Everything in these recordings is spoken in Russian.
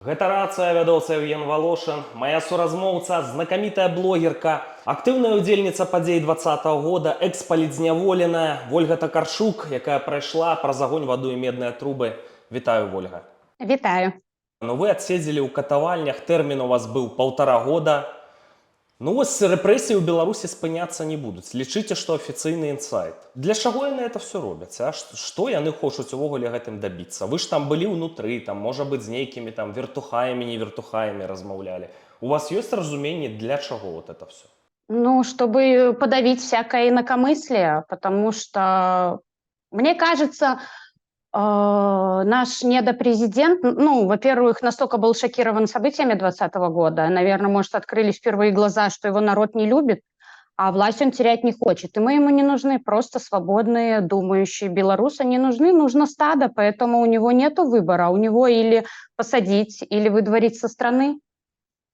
Гэта рацыя, вядоўца Евген Волошин, моя суразмоўца, знакамітая блогерка, актыўная ўдзельніца падзей 20-го года, экс-палітзняволеная Вольга Такарчук, якая прайшла праз агонь, ваду і медныя трубы. Вітаю, Вольга. Вітаю. Ну вы адседзелі ў катавальнях, тэрмін у вас быў 1,5 года. Ну вось рэпрэсіі ў Беларусі спыняцца не будуць. Лічыце, што афіцыйны інсайт. Для чаго яны это все робяць? А што яны хочуць увогуле гэтым дабіцца? Вы ж там былі ўнутры, там, можа быць, з нейкімі там вертухаямі, невертухаямі размаўлялі. У вас ёсць разуменне, для чаго вот это все? Ну, чтобы подавить всякое инакомыслие, потому что, мне кажется, наш недопрезидент, ну, во-первых, настолько был шокирован событиями 2020 года, наверное, может, открылись впервые глаза, что его народ не любит, а власть он терять не хочет. И мы ему не нужны, просто свободные, думающие белорусы не нужны, нужно стадо, поэтому у него нет выбора, у него или посадить, или выдворить со страны.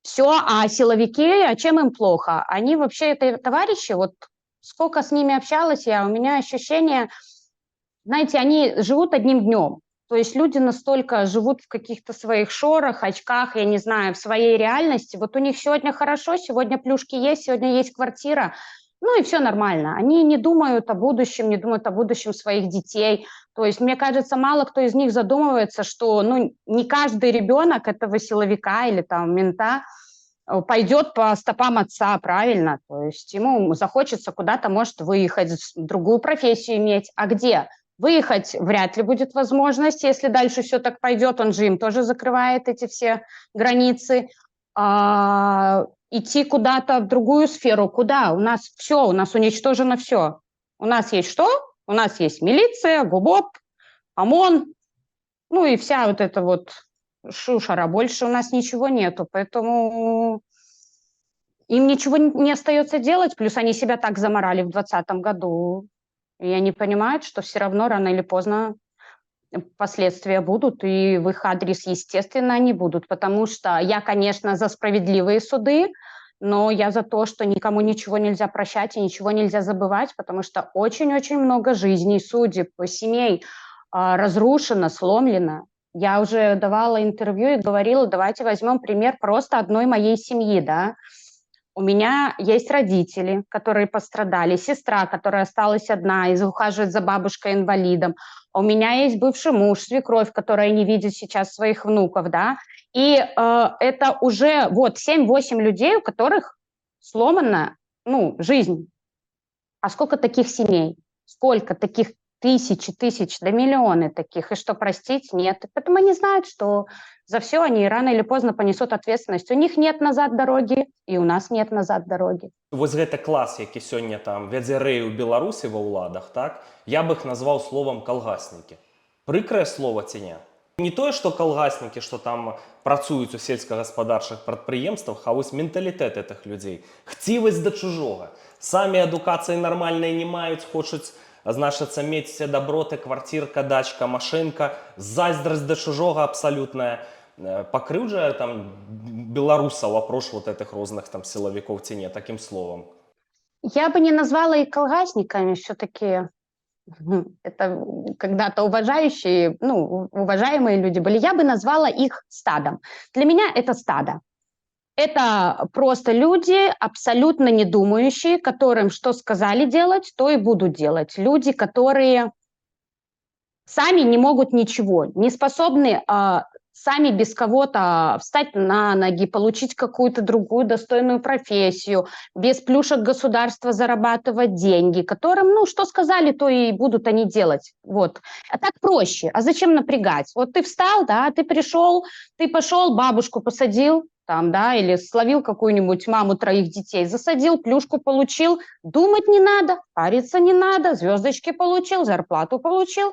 Все, а силовики, а чем им плохо? Они вообще, это товарищи, вот сколько с ними общалась я, у меня ощущение, знаете, они живут одним днем. То есть люди настолько живут в каких-то своих шорах, очках, я не знаю, в своей реальности. Вот у них сегодня хорошо, сегодня плюшки есть, сегодня есть квартира, ну и все нормально. Они не думают о будущем, не думают о будущем своих детей. То есть, мне кажется, мало кто из них задумывается, что ну, не каждый ребенок этого силовика или там мента пойдет по стопам отца, правильно? То есть ему захочется куда-то, может, выехать, другую профессию иметь. А где? Выехать вряд ли будет возможность, если дальше все так пойдет, он же им тоже закрывает эти все границы. Идти куда-то в другую сферу, куда? У нас все, у нас уничтожено все. У нас есть что? У нас есть милиция, ГУБОП, ОМОН, ну и вся вот эта вот шушера. Больше у нас ничего нету, поэтому им ничего не остается делать, плюс они себя так заморали в 2020 году, и они понимают, что все равно рано или поздно последствия будут, и в их адрес, естественно, они будут, потому что я, конечно, за справедливые суды, но я за то, что никому ничего нельзя прощать и ничего нельзя забывать, потому что очень-очень много жизней, судеб, семей разрушено, сломлено. Я уже давала интервью и говорила, давайте возьмем пример просто одной моей семьи, да. У меня есть родители, которые пострадали, сестра, которая осталась одна и ухаживает за бабушкой-инвалидом. У меня есть бывший муж, свекровь, которая не видит сейчас своих внуков, да. И это уже вот 7-8 людей, у которых сломана, ну, жизнь. А сколько таких семей? Сколько таких тысяч, да миллионы таких. И что, простить? Нет. И поэтому они знают, что за все они рано или поздно понесут ответственность. У них нет назад дороги, и у нас нет назад дороги. Вось гэта клас, які сёння там вядзе рэю ў Беларусі ва ўладах, так? Я б іх назваў словам калгаснікі. Прыкрае слова ці не? Не тое, што калгаснікі, што там працуюць у сельскагаспадарчых прадпрыемствах, а вось менталітэт гэтых людзей. Хцівасць да чужога. Самі адукацыі нармальнай не маюць, хочуць, значыцца, мець все даброты, квартирка, дачка, машинка, зайздрасць да чужога абсалютная. Пакрыўджае там беларусаў апроч вот этих розных там силовиков ці не, таким словом? Я бы не назвала их колгасниками, все-таки это когда-то уважающие, ну, уважаемые люди были. Я бы назвала их стадом. Для меня это стадо. Это просто люди, абсолютно не думающие, которым что сказали делать, то и будут делать. Люди, которые сами не могут ничего, не способны сами без кого-то встать на ноги, получить какую-то другую достойную профессию, без плюшек государства зарабатывать деньги, которым, ну, что сказали, то и будут они делать. Вот. А так проще. А зачем напрягать? Вот ты встал, да, ты пришел, ты пошел, бабушку посадил, там, да, или словил какую-нибудь маму 3 детей, засадил, плюшку получил, думать не надо, париться не надо, звездочки получил, зарплату получил.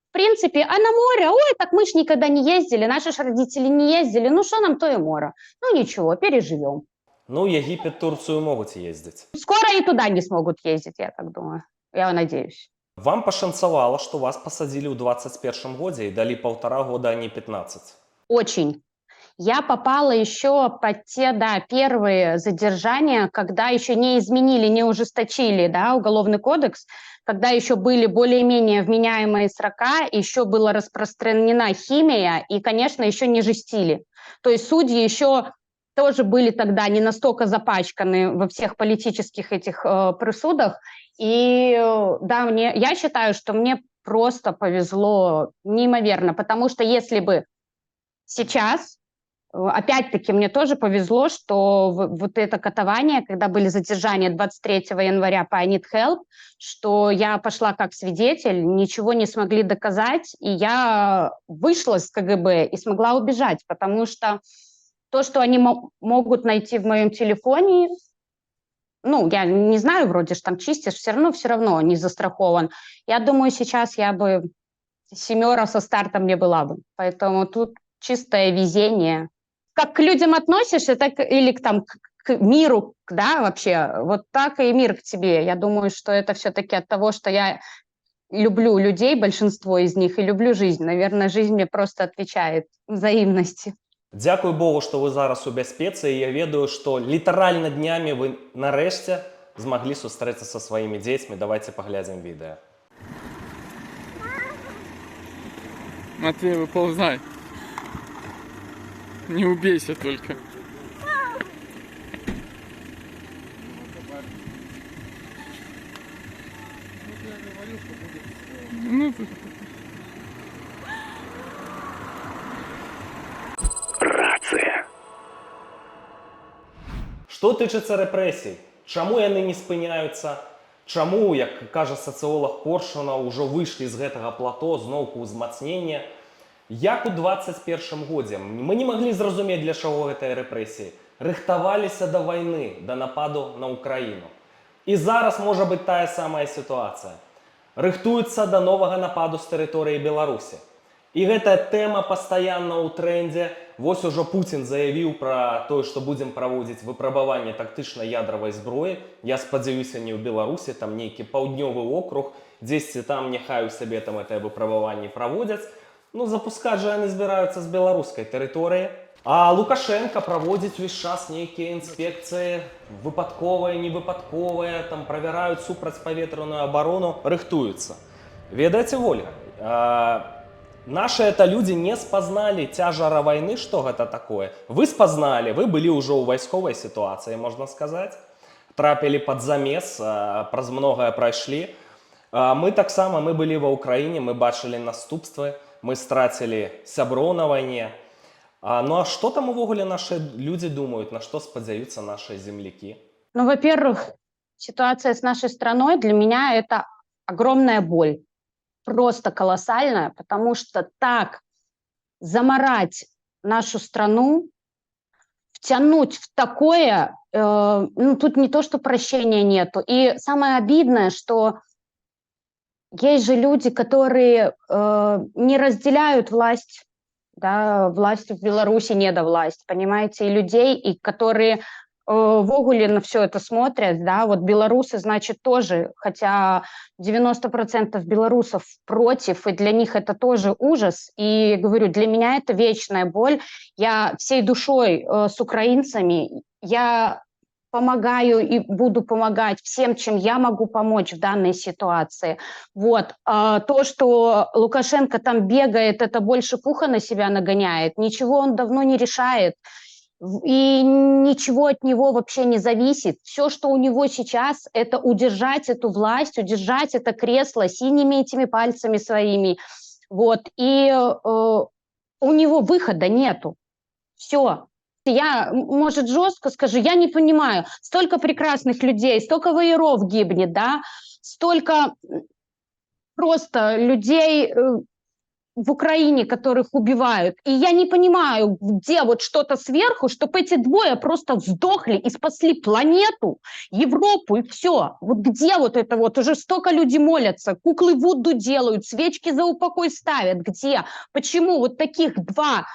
В принципе, а на море, ой, так мы ж никогда не ездили, наши ж родители не ездили, ну что нам то и море. Ну ничего, переживем. Ну, Египет, Турцию могут ездить. Скоро и туда не смогут ездить, я так думаю, я надеюсь. Вам пашанцавала, што вас пасадзілі ў 21 годзе і далі 1,5 года, а не 15? Очень. Я попала еще под те, да, первые задержания, когда еще не изменили, не ужесточили, да, уголовный кодекс, когда еще были более-менее вменяемые срока, еще была распространена химия и, конечно, еще не жестили. То есть судьи еще тоже были тогда не настолько запачканы во всех политических этих присудах. И да, я считаю, что мне просто повезло неимоверно, потому что если бы сейчас, опять-таки, мне тоже повезло, что вот это катование, когда были задержания 23 января по I Need Help, что я пошла как свидетель, ничего не смогли доказать, и я вышла с КГБ и смогла убежать, потому что то, что они могут найти в моем телефоне, ну, я не знаю, вроде же там чистишь, все равно не застрахован. Я думаю, сейчас я бы 7 со старта мне была бы. Поэтому тут чистое везение. Как к людям относишься, так или к миру, да, вообще, вот так и мир к тебе. Я думаю, что это все-таки от того, что я люблю людей, большинство из них, и люблю жизнь. Наверное, жизнь мне просто отвечает взаимностью. Дзякуй Богу, што вы зараз у бяспецы, і я ведаю, што літаральна днямі вы нарэшце змаглі сустрэцца са сваімі дзецьмі. Давайте паглядзім відэа. Матвей, выползай. Не убейся только. Ну, ты... Рация. Што тычыцца рэпрэсій, чаму яны не спыняюцца, чаму, як кажа сацыолог Коршуна, ўжо выйшлі з гэтага плато зноўку ўзмацнення, як у 21 годзе мы не маглі зразумець, для чаго гэтыя рэпрэсіі, рыхтаваліся да вайны, да нападу на Украіну. І зараз можа быць тая самая сітуацыя. Рыхтуюцца да новага нападу з тэрыторыі Беларусі. І гэтая тэма пастаянна ў трэндзе. Вось ужо Пуцін заявіў пра тое, што будзем праводзіць выпрабаванне тактычнай ядравай зброі. Я спадзяюся, не ў Беларусі, там нейкі паўднёвы округ, дзесьці там няхай у сабе там гэтае выпрабаванне праводзяць. Ну, запускаць жа яны збіраюцца з беларускай тэрыторыі. А Лукашенко праводзіць увесь час нейкія інспекцыі, выпадковыя, невыпадковыя, там правяраюць супрацьпаветраную абарону, рыхтуюцца. Ведаеце, Ольга, наши это люди не спознали тяжара войны, что это такое. Вы спознали, вы были уже у войсковой ситуации, можно сказать. Трапили под замес, праз многое пройшли. Мы так само, мы были во Украине, мы бачили наступствы, мы стратили сяброў на войне. Ну а что там увогуле наши люди думают, на что спадзяются наши земляки? Ну, во-первых, ситуация с нашей страной для меня это огромная боль. Просто колоссальная, потому что так заморать нашу страну, втянуть в такое, ну, тут не то, что прощения нету. И самое обидное, что есть же люди, которые не разделяют власть, да, власть в Беларуси, недовласть, понимаете, и людей, и которые вогуле на все это смотрят, да, вот белорусы, значит, тоже, хотя 90% белорусов против, и для них это тоже ужас, и, говорю, для меня это вечная боль, я всей душой с украинцами, я помогаю и буду помогать всем, чем я могу помочь в данной ситуации. Вот. То, что Лукашенко там бегает, это больше пуха на себя нагоняет, ничего он давно не решает, и ничего от него вообще не зависит. Все, что у него сейчас, это удержать эту власть, удержать это кресло синими этими пальцами своими. Вот. И у него выхода нету. Все. Я, может, жестко скажу, я не понимаю. Столько прекрасных людей, столько воеров гибнет, да, столько просто людей в Украине, которых убивают. И я не понимаю, где вот что-то сверху, чтобы эти двое просто сдохли и спасли планету, Европу и все. Вот где вот это вот? Уже столько людей молятся, куклы Вуду делают, свечки за упокой ставят. Где? Почему вот таких два,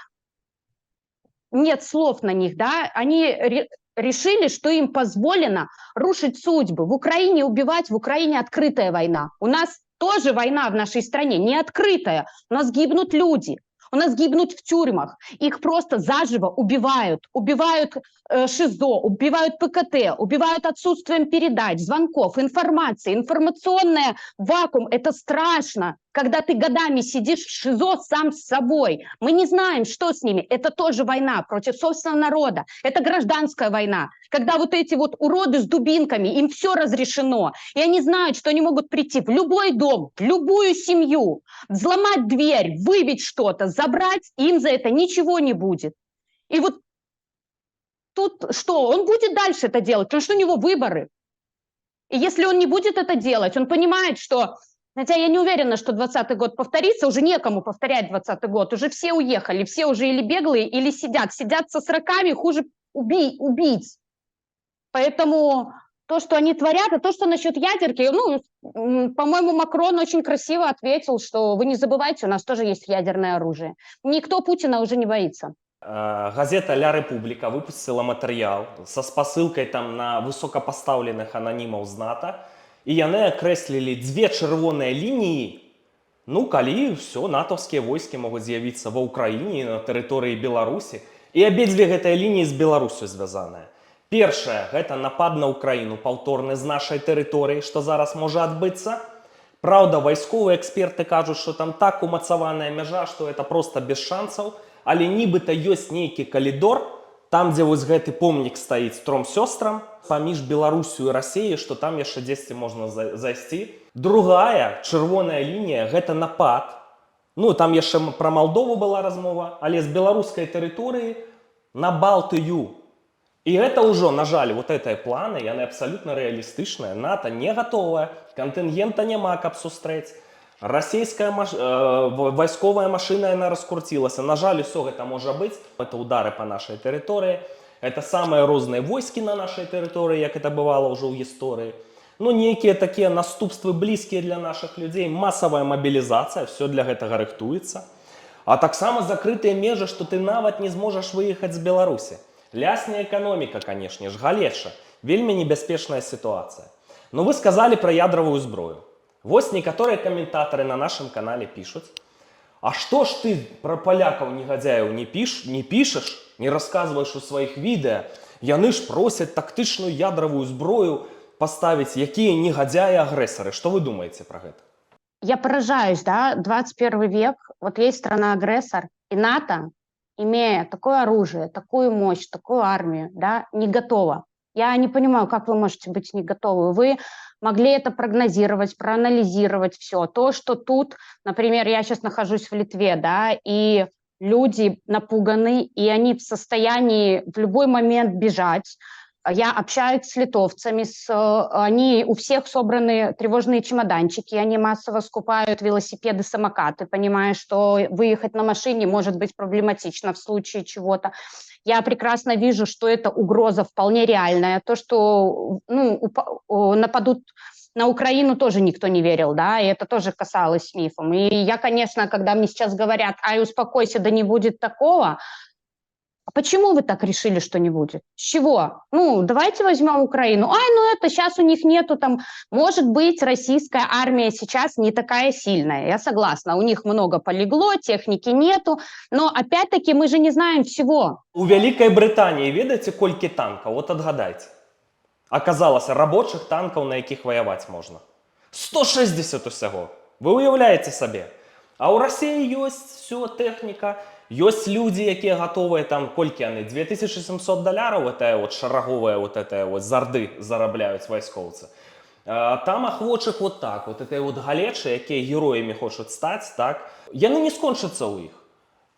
нет слов на них, да? Они решили, что им позволено рушить судьбы. В Украине убивать, в Украине открытая война. У нас тоже война в нашей стране, не открытая. У нас гибнут люди, у нас гибнут в тюрьмах. Их просто заживо убивают. Убивают ШИЗО, убивают ПКТ, убивают отсутствием передач, звонков, информации. Информационный вакуум – это страшно. когда ты годами сидишь в ШИЗО сам с собой. Мы не знаем, что с ними. Это тоже война против собственного народа. Это гражданская война, когда вот эти вот уроды с дубинками, им все разрешено. И они знают, что они могут прийти в любой дом, в любую семью, взломать дверь, выбить что-то, забрать, и им за это ничего не будет. И вот тут что? Он будет дальше это делать, потому что у него выборы. И если он не будет это делать, он понимает, что... Хотя я не уверена, что 2020 год повторится, уже некому повторять 2020 год, уже все уехали, все уже или беглые, или сидят. Сидят со сроками, хуже убийц. Поэтому то, что они творят, и то, что насчет ядерки, по-моему, Макрон очень красиво ответил, что вы не забывайте, у нас тоже есть ядерное оружие. Никто Путина уже не боится. Газета «Ля Република» выпустила материал со спасылкой там на высокопоставленных анонимов з НАТО, і яны акрэслілі дзве чырвоныя лініі, калі все, натаўскія войскі могуць з'явіцца ва ўкраіне на тэрыторыі Беларусі, і абедзве гэтыя лініі з Беларусю звязаныя. Першая – гэта напад на Украіну паўторны з нашай тэрыторыі, што зараз можа адбыцца. Праўда, вайсковыя эксперты кажуць, што там так умацаваная мяжа, што это проста без шансаў, але нібыта ёсць нейкі калідор, там, дзе вось гэты помнік стаіць тром сёстрам, паміж Беларусю і Расіяй, што там яшчэ дзесьці можна зайсці. Другая, чырвоная лінія, гэта напад. Там яшчэ пра Малдову была размова, але з беларускай тэрыторыі на Балтыю. І гэта ўжо, на жаль, вот гэтыя планы, яны абсалютна рэалістычныя. НАТО не гатовая, кантынгента няма, каб сустрэць. Расійская вайсковая машына, яна раскруцілася. На жаль, усё гэта можа быць. Это удары па нашай тэрыторыі. Это самыя розныя войскі на нашай тэрыторыі, як это бывала ўжо ў гісторыі. Нейкія такія наступствы блізкія для нашых людзей. Масавая мабілізацыя, все для гэтага рыхтуецца. А таксама закрытыя межы, што ты нават не зможаш выехаць з Беларусі. Лясне эканоміка, канешне ж, галеша. Вельмі небяспечная сітуацыя. Вы сказалі пра ядравую зброю. Вось некаторыя каментатары на нашым канале пішуць: а што ж ты пра палякаў негадзяяў не пішаш, не расказваеш у сваіх відэа? Яны ж просяць тактычную ядравую зброю паставіць, якія негадзяі агрэсары. Што вы думаеце пра гэта? Я поражаюсь, 21 век, вот есть страна-агрессор, и НАТО, имея такое оружие, такую мощь, такую армию, не готова. Я не понимаю, как вы можете быть не готовы. Вы могли это прогнозировать, проанализировать все. То, что тут, например, я сейчас нахожусь в Литве, и люди напуганы, и они в состоянии в любой момент бежать. Я общаюсь с литовцами, они у всех собраны тревожные чемоданчики, они массово скупают велосипеды, самокаты, понимая, что выехать на машине может быть проблематично в случае чего-то. Я прекрасно вижу, что это угроза вполне реальная. То, что нападут на Украину, тоже никто не верил, и это тоже касалось мифом. И я, конечно, когда мне сейчас говорят: ай, успокойся, да не будет такого. А почему вы так решили, что не будет? С чего? Давайте возьмем Украину. Это сейчас у них нету там... Может быть, российская армия сейчас не такая сильная, я согласна. У них много полегло, техники нету. Но, опять-таки, мы же не знаем всего. У Великой Британии, ведаеце, колькі танкаў? Вот отгадайте. Оказалось, рабочих танкаў, на якіх воевать можно. 160 усяго. Вы уявляете сабе? А у России есть все, техника. Есть люди, якія готовыя там, колькі яны, $2700, это вот шараговая вот это вот зарды зарабляюць вайскоўцы. Там ахвочых вот так, вот это вот галечы, якія героямі хочуць стаць, так, яны не скончацца ў іх.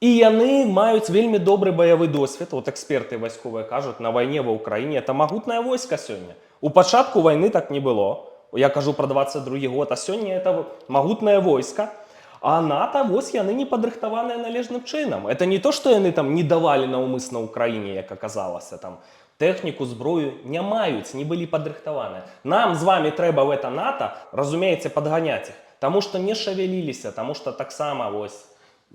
І яны маюць вельмі добры баявы досвед, вот эксперты вайсковыя кажуць, на вайне ва Ўкраіне это магутнае войска сёння. У пачатку вайны так не было, я кажу про 22 год, а сёння это магутнае войска. А НАТО, вось яны не падрыхтаваныя належным чынам. Это не то, што яны там не давалі наўмысна Украіне, як аказалася, там тэхніку, зброю не маюць, не былі падрыхтаваныя. Нам з вами трэба в это НАТО, разумееце, падганяць іх, таму што не шавяліліся, таму што таксама вось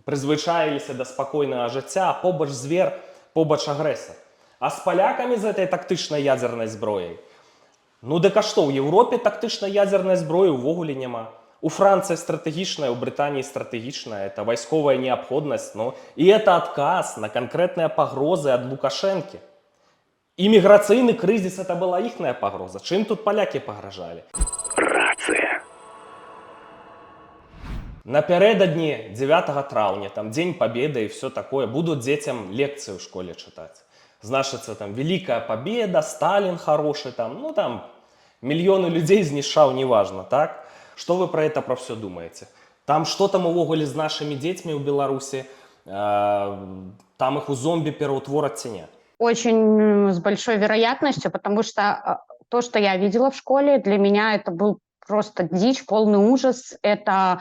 прызвычаіліся да спакойнага жыцця, побач звер, побач агрэсар. А з палякамі з гэтай тактычнай ядзернай зброяй? Дык а што, у Еўропе тактычнай ядзернай зброі ўвогуле няма. У Франции стратегичная, у Британии стратегичная, это войсковая необходимость, и это отказ на конкретные погрозы от Лукашенки. Иммиграционный кризис это была ихняя погроза. Чем тут поляки погрожали? Рация. Напередодні 9 травня, там День Победы и все такое, будут детям лекции в школе читать. Значится там Великая Победа, Сталин хороший, там, ну там миллионы людей знішав, неважно, так? Что вы про это, про все думаете? Там что там увогуле з нашими детьми у Беларуси, там их у зомби переутворят ці ні? Очень с большой вероятностью, потому что то, что я видела в школе, для меня это был просто дичь, полный ужас. Это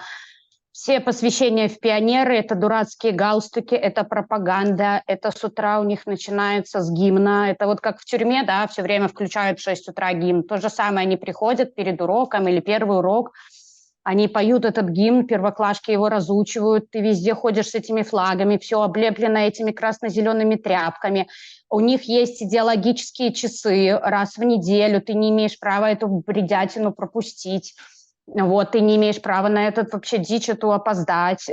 все посвящения в пионеры, это дурацкие галстуки, это пропаганда, это с утра у них начинается с гимна. Это вот как в тюрьме, да, все время включают в 6 утра гимн. То же самое, они приходят перед уроком или первый урок, они поют этот гимн, первоклашки его разучивают, ты везде ходишь с этими флагами, все облеплено этими красно-зелеными тряпками. У них есть идеологические часы раз в неделю, ты не имеешь права эту бредятину пропустить. Вот, ты не имеешь права на этот вообще дичь эту опоздать.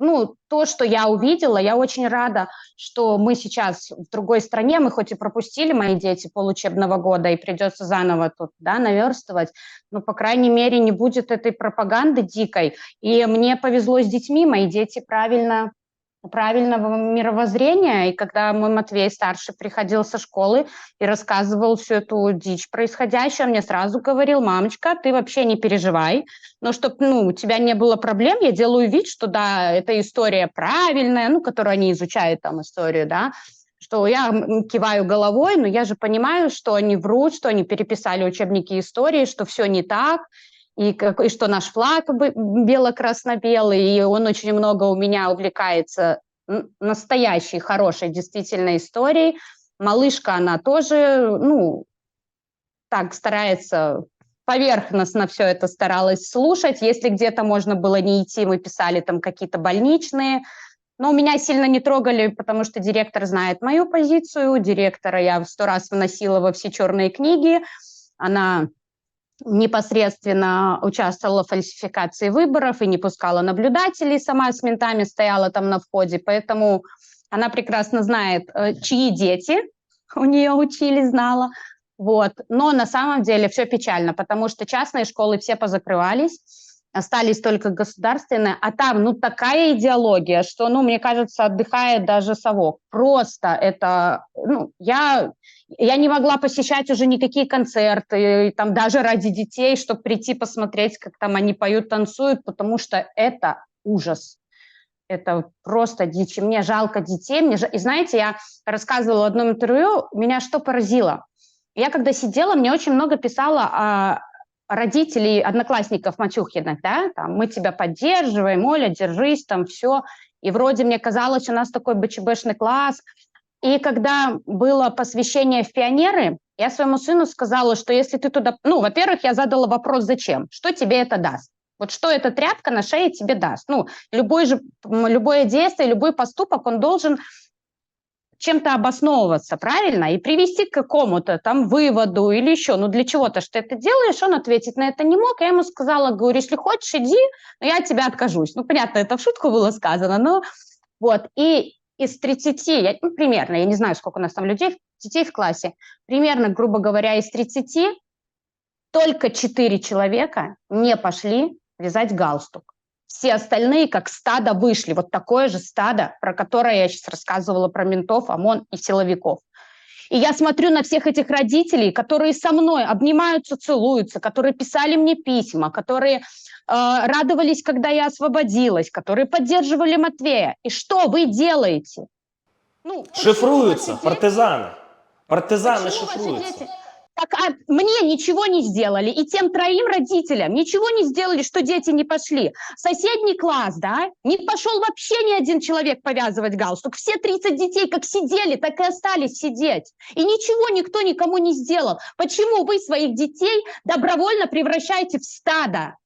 Ну, то, что я увидела, я очень рада, что мы сейчас в другой стране, мы хоть и пропустили, мои дети, получебного года, и придется заново тут, да, наверстывать, но, по крайней мере, не будет этой пропаганды дикой. И мне повезло с детьми, мои дети правильного мировоззрения, и когда мой Матвей старший приходил со школы и рассказывал всю эту дичь происходящую, он мне сразу говорил: мамочка, ты вообще не переживай, но чтобы у тебя не было проблем, я делаю вид, что да, эта история правильная, которую они изучают там историю, да, что я киваю головой, но я же понимаю, что они врут, что они переписали учебники истории, что все не так, и что наш флаг бело-красно-белый, и он очень много у меня увлекается настоящей, хорошей, действительно историей. Малышка, она тоже, так старается, поверхностно все это старалась слушать. Если где-то можно было не идти, мы писали там какие-то больничные. Но меня сильно не трогали, потому что директор знает мою позицию. Директора я 100 раз вносила во все черные книги. Она непосредственно участвовала в фальсификации выборов и не пускала наблюдателей, сама с ментами стояла там на входе, поэтому она прекрасно знает, чьи дети у нее учились, знала. Вот. Но на самом деле все печально, потому что частные школы все позакрывались, остались только государственные, а там такая идеология, что, мне кажется, отдыхает даже совок. Просто это, я не могла посещать уже никакие концерты, там даже ради детей, чтобы прийти посмотреть, как там они поют, танцуют, потому что это ужас. Это просто дичь. Мне жалко детей. И знаете, я рассказывала в одном интервью, меня что поразило? Я когда сидела, мне очень много писала родителей, одноклассников Матюхиных, да, там, мы тебя поддерживаем, Оля, держись, там, все. И вроде мне казалось, у нас такой БЧБшный класс. И когда было посвящение в пионеры, я своему сыну сказала, что если ты туда... во-первых, я задала вопрос, зачем? Что тебе это даст? Вот что эта тряпка на шее тебе даст? Любое действие, любой поступок, он должен чем-то обосновываться, правильно? И привести к какому-то там выводу или еще. Для чего-то, что ты это делаешь, он ответить на это не мог. Я ему сказала, говорю, если хочешь, иди, но я от тебя откажусь. Понятно, это в шутку было сказано, но вот. И из 30, примерно, я не знаю, сколько у нас там детей в классе, примерно, грубо говоря, из 30 только 4 человека не пошли вязать галстук. Все остальные, как стадо, вышли. Вот такое же стадо, про которое я сейчас рассказывала, про ментов, ОМОН и силовиков. И я смотрю на всех этих родителей, которые со мной обнимаются, целуются, которые писали мне письма, которые радовались, когда я освободилась, которые поддерживали Матвея. И что вы делаете? Шифруются, партизаны. Партизаны шифруются. Так, мне ничего не сделали, и тем 3 родителям ничего не сделали, что дети не пошли. Соседний класс, да, не пошел вообще ни один человек повязывать галстук. Все 30 детей как сидели, так и остались сидеть. И ничего никто никому не сделал. Почему вы своих детей добровольно превращаете в стадо?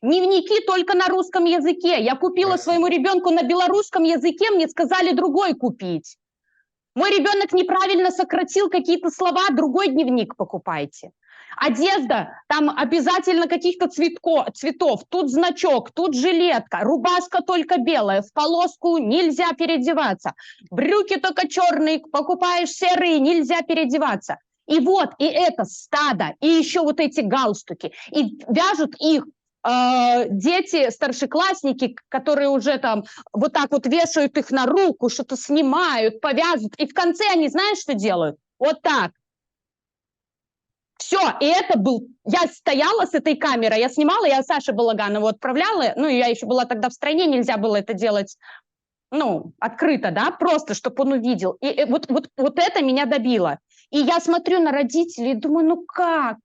Дневники только на русском языке. Я купила своему ребенку на белорусском языке, мне сказали другой купить. Мой ребенок неправильно сократил какие-то слова, другой дневник покупайте. Одежда, там обязательно каких-то цветов, тут значок, тут жилетка, рубашка только белая, в полоску нельзя переодеваться, брюки только черные, покупаешь серые, нельзя переодеваться. И вот, и это стадо, и еще вот эти галстуки, и вяжут их дети, старшеклассники, которые уже там вот так вот вешают их на руку, что-то снимают, повязывают, и в конце они, знаешь, что делают? Вот так. Все, и это был... Я стояла с этой камерой, я снимала, я Саше Балаганову отправляла, ну, я еще была тогда в стране, нельзя было это делать, ну, открыто, да, просто, чтобы он увидел. И вот это меня добило. И я смотрю на родителей и думаю, ну как?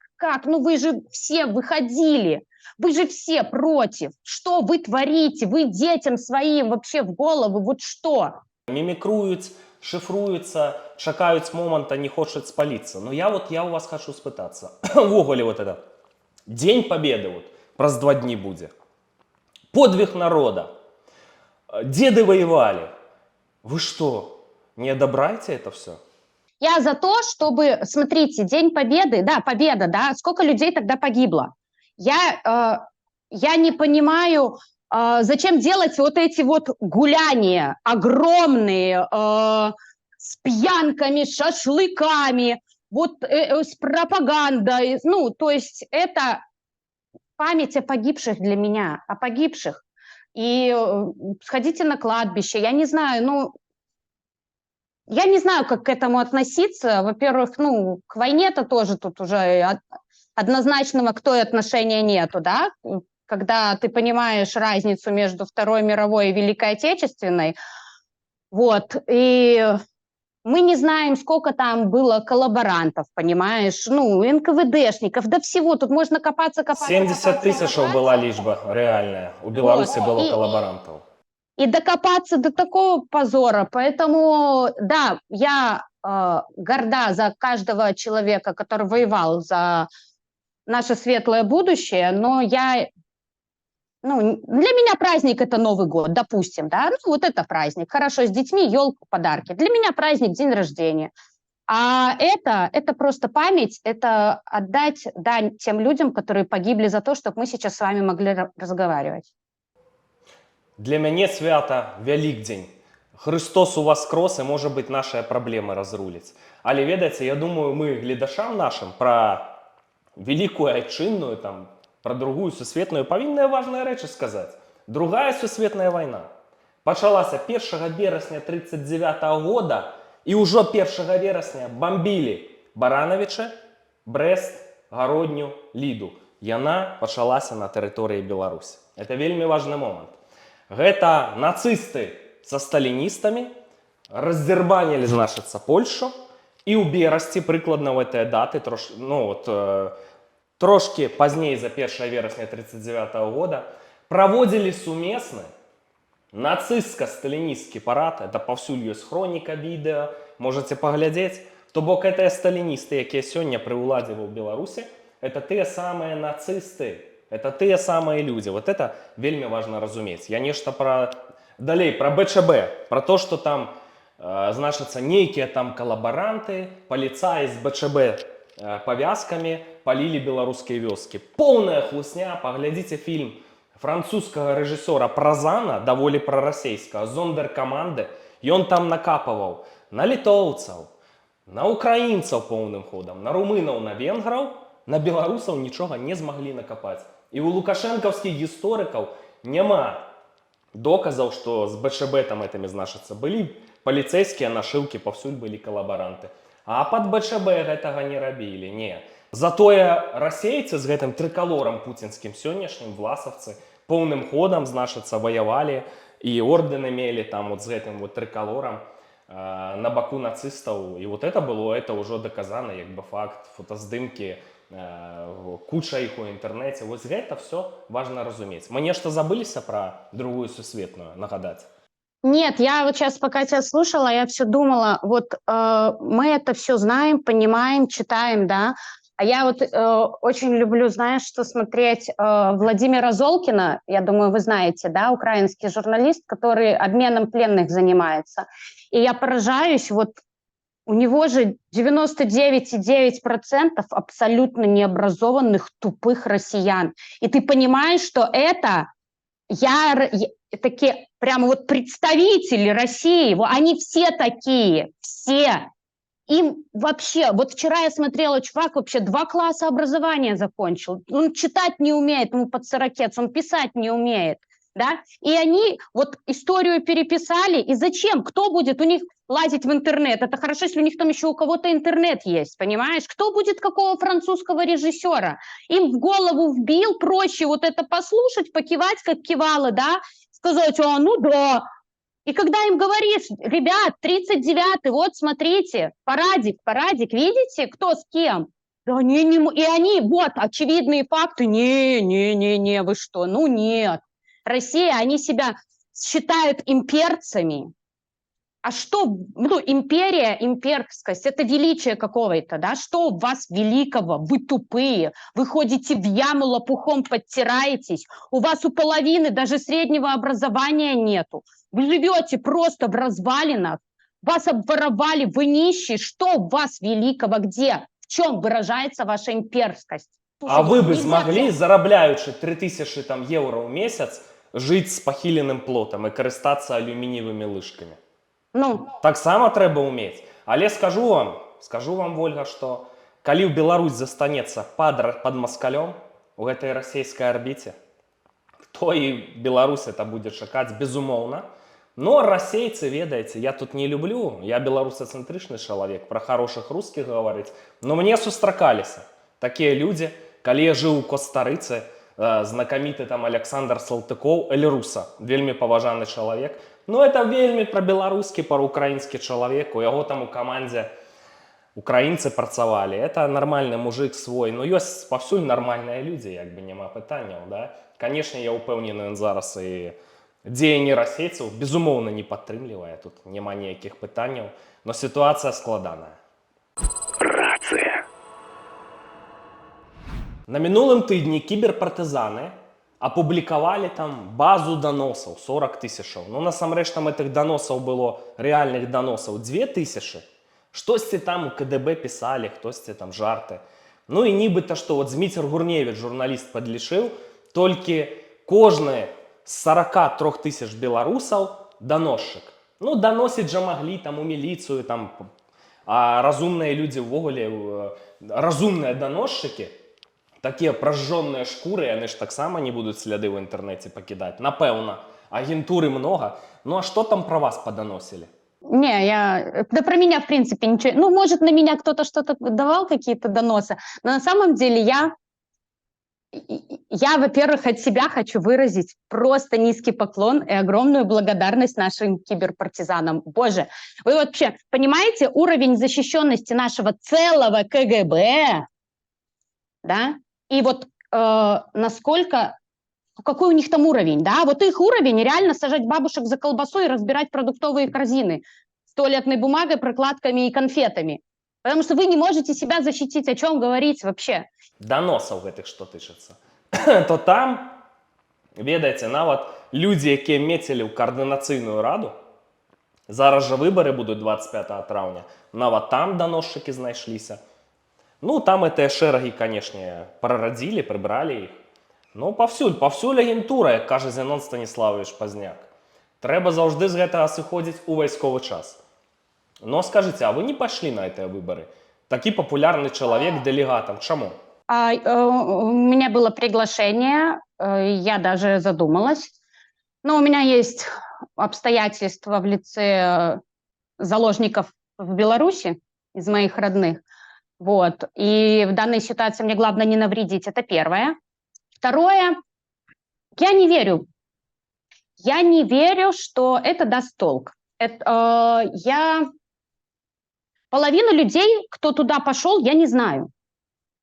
Ну вы же все выходили, вы же все против. Что вы творите? Вы детям своим вообще в голову, вот что? Мімікрують, шифруються, чекають момента, не хочуть спалитися. Но я у вас хочу спитатися. Ввогуле вот это. День Победы, вот, праз 2 дні буде. Подвиг народа. Деды воевали. Вы что, не одобряете это все? Я за то, чтобы, смотрите, День Победы, да, победа, да, сколько людей тогда погибло. Я не понимаю, зачем делать вот эти вот гуляния огромные, с пьянками, шашлыками, вот с пропагандой, ну, то есть это память о погибших для меня, о погибших. И сходите на кладбище, я не знаю, ну, я не знаю, как к этому относиться. Во-первых, ну, к войне-то тоже тут уже однозначного к той отношения нету, да? Когда ты понимаешь разницу между Второй мировой и Великой Отечественной. Вот. И мы не знаем, сколько там было коллаборантов, понимаешь? Ну, НКВДшников, да всего. Тут можно копаться. 70 тысяч была лишба реальная. У Беларуси Вот. было коллаборантов. И докопаться до такого позора. Поэтому, да, я горда за каждого человека, который воевал за наше светлое будущее, но ну, для меня праздник – это Новый год, допустим, да, ну, вот это праздник, хорошо, с детьми, елку, подарки. Для меня праздник – день рождения. А это просто память, это отдать дань тем людям, которые погибли за то, чтобы мы сейчас с вами могли разговаривать. Для мяне свята Вялікдзень. Христос уваскрос, і, може бути, наші проблеми розрулить. Але, ведаеце, я думаю, мы гледашам нашим про Великую Айчинную, там, про другую сусветную павінныя важныя рэчы сказаць. Другая сусветная вайна пачалася 1 верасня 1939 года, і ўжо 1 верасня бомбілі Барановича, Брест, Гародню, Ліду. Яна пачалася на тэрыторыі Беларусі. Это вельмі важны момант. Гэта нацисты со сталіністамі раздзярбанілі, значыцца, Польшу, і ў Берасці прыкладна ў гэтыя даты, трошки пазней за 1 верасня 1939 года праводзілі сумесны нацыстска-сталінісцкі парад. Это паўсюль ёсць хроніка, відэа, можаце паглядзець. То бок гэтыя сталіністы, якія сёння пры ўладзе ў Беларусі, это тыя самыя нацысты. Это тыя самыя людзі. Вот это вельмі важна разумець. Я нешта далей про БЧБ, про то, что там, значыцца, нейкія там калабаранты, паліцаі з БЧБ павязкамі палілі беларускія вёскі. Поўная хлусня. Паглядзіце фільм французскага рэжысёра Празана, даволі прарасейскага, «Зондеркаманды». Ён там накапаваў на літоўцаў, на украінцаў поўным ходам, на румынаў, на венграў, на беларусаў нічога не змаглі накапаць. І у лукашэнкаўскіх гісторыкаў няма доказаў, што з БЧБ там этымі, значыцца, былі паліцэйскія нашыўкі, паўсюль былі калабаранты. А пад БЧБ гэтага не рабілі, не. Затое расейцы з гэтым трыкалорам пуцінскім сённяшнім, власавцы, поўным ходам, значыцца, ваявалі і ордэны мелі там вот з гэтым вот трыкалорам на баку нацыстаў. І вот это было, это ўжо даказана, як бы факт, фотаздымкі, куча іх у інтэрнэце. Вось гэта все важна разумець. Мы нешта забыліся про другую сусветную нагадать? Нет, я вот сейчас, пока тебя слушала, я все думала, вот мы это все знаем, понимаем, читаем, да, а я вот очень люблю, знаешь, что смотреть Владимира Золкина, я думаю, вы знаете, да, украинский журналист, который обменом пленных занимается, и я поражаюсь, вот у него же 99,9% абсолютно необразованных, тупых россиян. И ты понимаешь, что это такие прямо вот представители России, они все такие, все. им вообще, вот вчера я смотрела, чувак вообще 2 класса образования закончил, он читать не умеет, ему под 40, он писать не умеет, да, и они вот историю переписали, и зачем, кто будет у них лазить в интернет, это хорошо, если у них там еще у кого-то интернет есть, понимаешь, кто будет какого французского режиссера, им в голову вбил, проще вот это послушать, покивать, как кивалы, да, сказать, ну да. И когда им говоришь, ребят, 39-й, вот смотрите, парадик, видите, кто с кем? Да не, и они, вот, очевидные факты, не, вы что, ну нет. Россия, они себя считают имперцами. А что, ну, империя, имперскость, это величие какого-то, да? Что у вас великого? Вы тупые, вы ходите в яму, лопухом подтираетесь, у вас у половины даже среднего образования нету. Вы живете просто в развалинах, вас обворовали, вы нищие. Что у вас великого? Где? В чем выражается ваша имперскость? А ви б Нельзя змогли, заробляючи 3000 там, євро в місяць, жити з похиленим плотом і користатися алюмінієвими лижками? Ну, Так само треба вміти. Але скажу вам, Ольга, що коли в Беларусь застанеться під москалем у этой російській орбіті, то і Беларусь это буде чекати безумовно. Но российцы, ведаете, я тут не люблю, я белорусоцентричный человек, про хороших русских говорить, но мне сустракались такие люди, коли я жил у Коста-Рыцы, знакомитый там Александр Салтыков, Эльруса, вельми поважанный человек, но это вельми про-белорусский, про-украинский человек, у его там у команде украинцы працавали, это нормальный мужик свой, но есть повсюль нормальные люди, як бы нема питання, да? Конечно, я упевнений, він зараз і діяння російців, безумовно, не підтримує, тут нема ніяких питань, но ситуація складана. Рація. На минулому тижні кіберпартизани опублікували там базу доносів, 40 тисяч. Ну, насамрэч, там этих доносів було, реальних доносів, 2000. Щось там у КДБ писали, хтось там жарти. Ну і нібито, що от Змітер Гурнєвич, журналіст, підлічив, тільки кожне з 43 тисяч білорусів доносчик. Ну, доносить же могли там у міліцію, там, а розумні люди ввогуле, розумні доносчики, такі прожжені шкури, вони ж так само не будуть сліди в інтернеті покидати. Напевно, агентури много. Ну, а що там про вас подоносили? Не, да про меня, в принципе, ничего. Ну, может, на меня кто-то что-то давал, какие-то доносы, но на самом деле я, во-первых, от себя хочу выразить просто низкий поклон и огромную благодарность нашим киберпартизанам. Боже, вы вообще понимаете уровень защищенности нашего целого КГБ, да? И вот насколько... Какой у них там уровень, да? Вот их уровень реально сажать бабушек за колбасу и разбирать продуктовые корзины с туалетной бумагой, прокладками и конфетами. Потому что вы не можете себя защитить. О чем говорить вообще? Доносів гэтых, што тычыцца. То там, ведаеце, нават людзі, якія мецілі ў каардынацыйную раду, зараз жа выбары будуць 25 траўня, нават там доносчыкі знайшліся. Ну, там гэтыя шэрагі, канешне, прарадзілі, прыбралі іх. Ну, павсюль агентура, як кажа Зенон Станіславович Пазняк. Трэба заўжды з гэтага сыходзіць у вайсковы час. Но скажыце, а вы не пашлі на гэтыя выбары? Такі папулярны чалавек дэлегатам. Чаму? У меня было приглашение, я даже задумалась. Но у меня есть обстоятельства в лице заложников в Беларуси, из моих родных. Вот. И в данной ситуации мне главное не навредить. Это первое. Второе, я не верю. Я не верю, что это даст толк. Половину людей, кто туда пошел, я не знаю.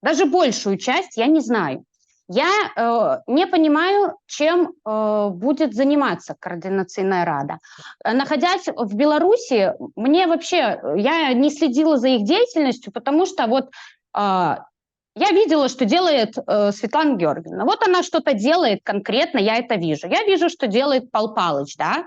Даже большую часть я не знаю. Я не понимаю, чем будет заниматься Координационная Рада. Находясь в Беларуси, я не следила за их деятельностью, потому что вот я видела, что делает Светлана Георгиевна. Вот она что-то делает конкретно, я это вижу. Я вижу, что делает Пал Палыч, да?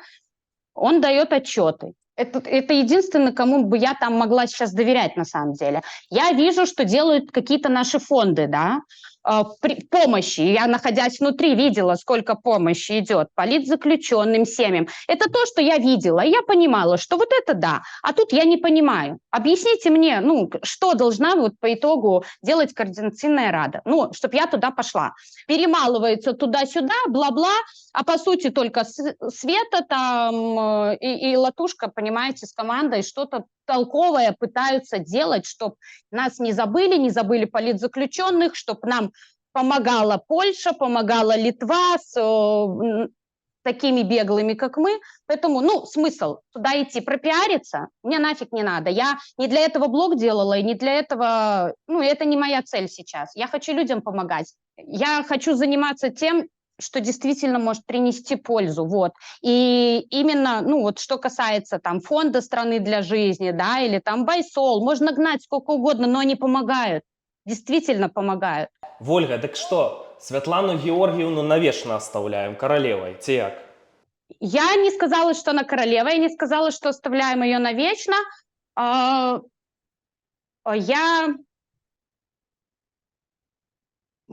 Он дает отчеты. Это единственное, кому бы я там могла сейчас доверять на самом деле. Я вижу, что делают какие-то наши фонды, да? помощи. Я, находясь внутри, видела, сколько помощи идет политзаключенным семьям. Это то, что я видела. И я понимала, что вот это да, а тут я не понимаю. Объясните мне, ну, что должна вот по итогу делать Координационная Рада? Ну, чтобы я туда пошла. Перемалывается туда-сюда, бла-бла, а по сути только Света там и Латушка, понимаете, с командой что-то толковое пытаются делать, чтобы нас не забыли политзаключенных, чтобы нам помогала Польша, помогала Литва с такими беглыми, как мы. Поэтому, ну, смысл туда идти, пропиариться, мне нафиг не надо. Я не для этого блог делала, и не для этого, ну, это не моя цель сейчас. Я хочу людям помогать. Я хочу заниматься тем, что действительно может принести пользу, вот. И именно, ну, вот что касается там фонда страны для жизни, да, или там Байсол, можно гнать сколько угодно, но они помогают, действительно помогают. Вольга, так что, Светлану Георгиевну навечно оставляем королевой, ці як? Я не сказала, что она королева, я не сказала, что оставляем ее навечно.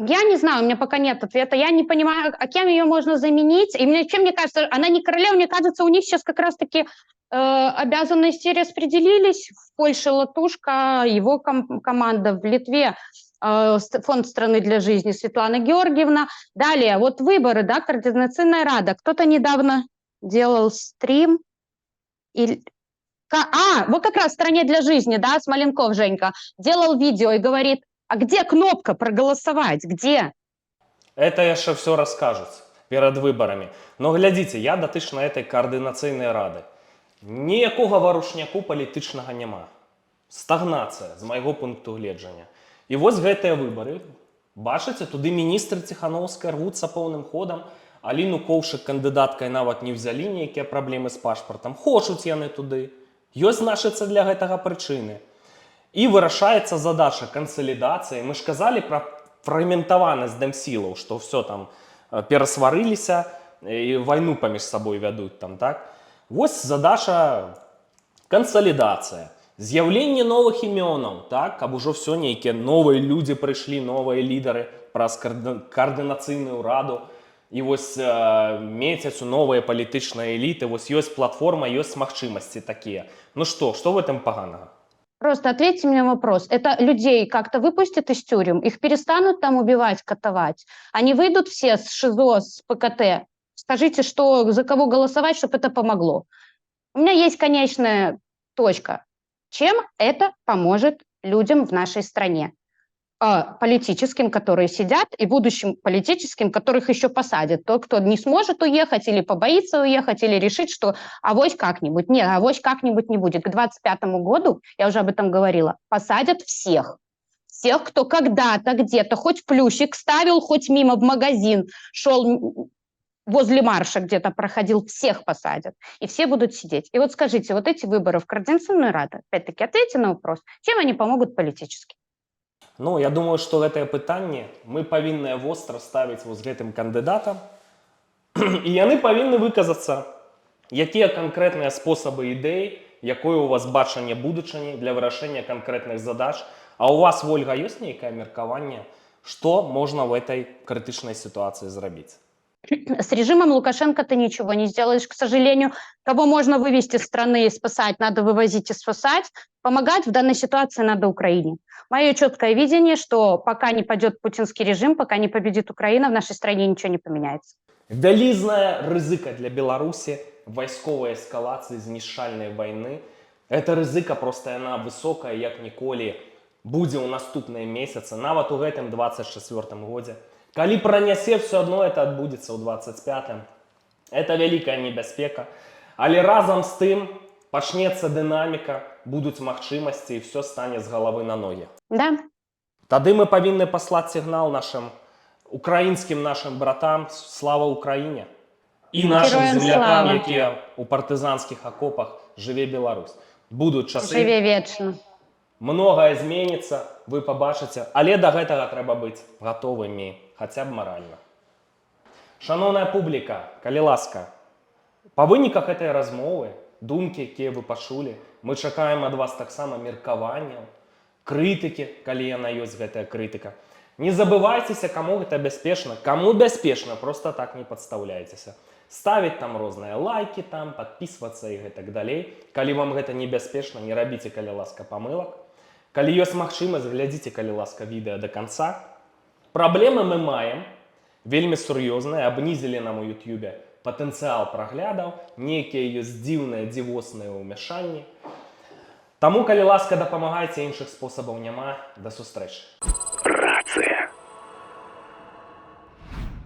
Я не знаю, у меня пока нет ответа. Я не понимаю, а кем ее можно заменить. И мне кажется, она не королева, мне кажется, у них сейчас как раз-таки обязанности распределились. В Польше Латушка, его команда, в Литве фонд страны для жизни Светлана Георгиевна. Далее, вот выборы, да, Координационная Рада. Кто-то недавно делал стрим. Вот как раз в стране для жизни, да, Смоленков Женька делал видео и говорит, а где кнопка проголосовать, где? Это яшчэ все раскажуць перад выбарамі. Но глядзіце, я датычна этой каардынацыйнай рады. Ніякога варушняку палітычнага няма. Стагнацыя, з майго пункту гледжання. І вось гэтыя выбары, бачыце, туды міністры Ціханаўскай рвуцца поўным ходам, Аліну Коўшык кандыдаткай нават не ўзялі нейкія праблемы з пашпартам. Хочуць яны туды. Ёсць, значыцца, для гэтага прычыны. І вырашаецца задача кансалідацыі. Мы ж казалі пра фрагментаванасць дэмсілаў, што ўсё там перасварыліся і вайну паміж сабой вядуць там, так? Вось задача кансалідацыя. З'яўленне новых імёнаў, так? Каб ужо все нейкія новыя людзі прыйшлі, новыя лідары праз каардынацыйную раду. І вось мецяць у новыя палітычныя эліты, вось ёсць платформа, ёсць магчымасці такія. Ну што в этом поганого? Просто ответьте мне на вопрос. Это людей как-то выпустят из тюрем? Их перестанут там убивать, катовать? Они выйдут все с ШИЗО, с ПКТ? Скажите, что, за кого голосовать, чтобы это помогло? У меня есть конечная точка. Чем это поможет людям в нашей стране? Политическим, которые сидят, и будущим политическим, которых еще посадят. Тот, кто не сможет уехать или побоится уехать, или решит, что авось как-нибудь. Нет, авось как-нибудь не будет. К 2025 году, я уже об этом говорила, посадят всех. Всех, кто когда-то где-то хоть плющик ставил, хоть мимо в магазин шел, возле марша где-то проходил, всех посадят. И все будут сидеть. И вот скажите, вот эти выборы в Координационную Раду, опять-таки, ответьте на вопрос, чем они помогут политически? Ну, я думаю, што гэтае пытанне мы павінныя востра ставіць вось гэтым кандыдатам, і яны павінны выказацца, якія канкрэтныя спосабы ідэй, якое у вас бачанне будучыні для вырашэння канкрэтных задач. А у вас, Вольга, ёсць нейкае меркаванне, што можна в этой крытычнай сітуацыі зрабіць? С режимом Лукашенко ты ничего не сделаешь, к сожалению. Кого можно вывести из страны и спасать, надо вывозить и спасать. Помогать в данной ситуации надо Украине. Мое четкое видение, что пока не падет путинский режим, пока не победит Украина, в нашей стране ничего не поменяется. Вялізная рызыка для Беларусі вайсковай эскалацыі знішчальнай вайны. Эта рызыка проста яна высокая, як ніколі будзе ў наступныя месяцы, нават у гэтым 24 годзе. Калі пранясе, все адно это адбудзецца ў 25-м. Это вялікая небяспека. Але разам з тым пачнецца дынаміка, будуць магчымасці, і все стане з галавы на ногі. Да. Тады мы павінны паслаць сігнал нашим украінскім нашим братам «Слава Украіне» і нашим Героям землякам, слава. якія ў партызанскіх акопах «Жыве Беларусь». Будуць часы. Живи вечно. Многае зменіцца, вы пабачыце, але да гэтага трэба быць гатовымі, хаця б маральна. Шаноўная публіка, калі ласка, па выніках гэтай размовы, думкі, якія вы пачулі, мы чакаем ад вас таксама меркаванняў, крытыкі, калі яна ёсць гэтая крытыка. Не забывайтесь, кому это беспечно. Кому беспечно, просто так не подставляйтесь. Ставить там разные лайки, там, подписываться и так далее. Коли вам это не беспечно, не робите, коли ласка, помылок. Коли есть магчимость, глядите, коли ласка, видео до конца. Проблемы мы маем, вельми серьезные, обнизили нам у YouTube потенциал проглядов, некие есть дивные, дивосные умешания. Тому, коли ласка, допомагайте, інших способів нема. До зустрічі. Рация.